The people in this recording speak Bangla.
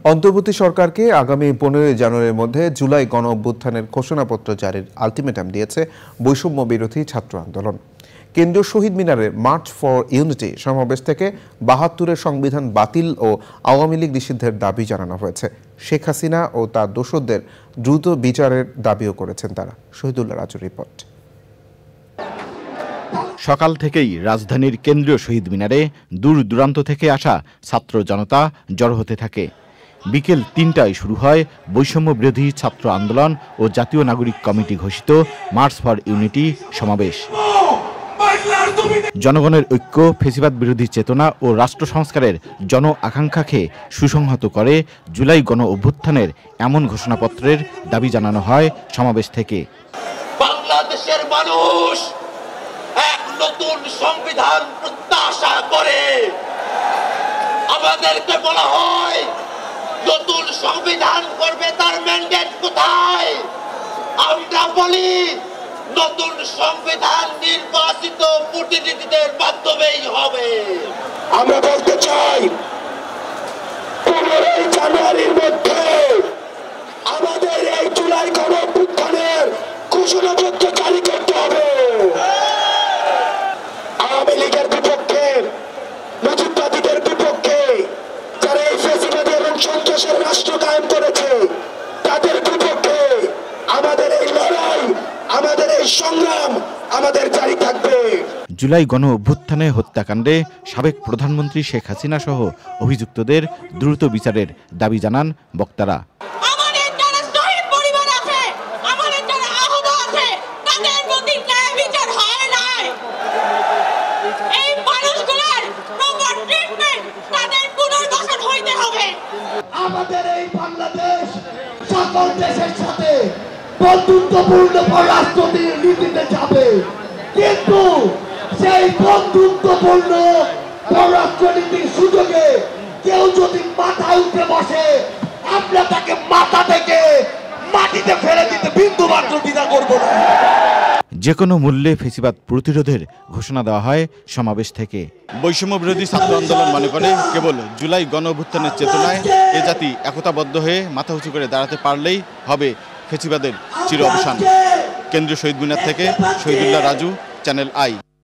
অন্তর্বর্তী সরকারকে আগামী 15 জানুয়ারির মধ্যে জুলাই গণ অভ্যুত্থানের ঘোষণাপত্র জারির আলটিমেটাম দিয়েছে বৈষম্য বিরোধী ছাত্র আন্দোলন। কেন্দ্রীয় শহীদ মিনারে মার্চ ফর ইউনিটি সমাবেশ থেকে 72-এর সংবিধান বাতিল ও আওয়ামী লীগ নিষিদ্ধের দাবি জানানো হয়েছে। শেখ হাসিনা ও তার দোসরদের দ্রুত বিচারের দাবিও করেছেন তারা। শহীদুল্লাহ রাজুর রিপোর্ট। সকাল থেকেই রাজধানীর কেন্দ্রীয় শহীদ মিনারে দূর দূরান্ত থেকে আসা ছাত্র জনতা জড়ো হতে থাকে। বিকেল 3টায় শুরু হয় বৈষম্য বিরোধী ছাত্র আন্দোলন ও জাতীয় নাগরিক কমিটি ঘোষিত মার্চ ফর ইউনিটি সমাবেশ। জনগণের ঐক্য, ফ্যাসিবাদ বিরোধী চেতনা ও রাষ্ট্র সংস্কারের জন আকাঙ্ক্ষাকে সুসংহত করে জুলাই গণ অভ্যুত্থানের এমন ঘোষণাপত্রের দাবি জানানো হয় সমাবেশ থেকে। বাংলাদেশের মানুষ এক নতুন সংবিধান প্রত্যাশা করে। আমাদেরকে বলা হয় নতুন সংবিধান করবে, তার ম্যান্ডেট কোথায়? আমরা বলি নতুন সংবিধান নির্বাচিত প্রতিনিধিদের মাধ্যমেই হবে। আমরা বলতে চাই 15 জানুয়ারির মধ্যে আমাদের এই জুলাই গণ অভ্যুত্থানের ঘোষণাপত্র জারি করতে হবে। আওয়ামী লীগের বিপক্ষে, মুজিববাদীদের বিপক্ষে যারা এই ফ্যাসিবাদী এবং সন্ত্রাসের রাষ্ট্র কায়েম করেছে তাদের বিপক্ষে আমাদের এই লড়াই, আমাদের এই সংগ্রাম আমাদের জারি থাকবে। জুলাই গণ অভ্যুত্থানে হত্যাকাণ্ডে সাবেক প্রধানমন্ত্রী শেখ হাসিনা সহ অভিযুক্তদের দ্রুত বিচারের দাবি জানান বক্তারা। আমাদের এই বাংলাদেশ সকল দেশের সাথে বন্ধুত্বপূর্ণ পররাষ্ট্রনীতিতে যাবে, কিন্তু সেই বন্ধুত্বপূর্ণ পররাষ্ট্রনীতির সুযোগে কেউ যদি মাথা উঠে বসে, আমরা তাকে মাথা থেকে মাটিতে ফেলে দিতে বিন্দুমাত্র দ্বিধা করব না। যে কোনো মূল্যে ফ্যাসিবাদ প্রতিরোধের ঘোষণা দেওয়া হয় সমাবেশ থেকে। বৈষম্য বিরোধী ছাত্র আন্দোলন মনে করে কেবল জুলাই গণ অভ্যুত্থানের চেতনায় এ জাতি একতাবদ্ধ হয়ে মাথা উঁচু করে দাঁড়াতে পারলেই হবে ফ্যাসিবাদের চির অবসান। কেন্দ্রীয় শহীদ মিনার থেকে শহীদুল্লাহ রাজু, চ্যানেল আই।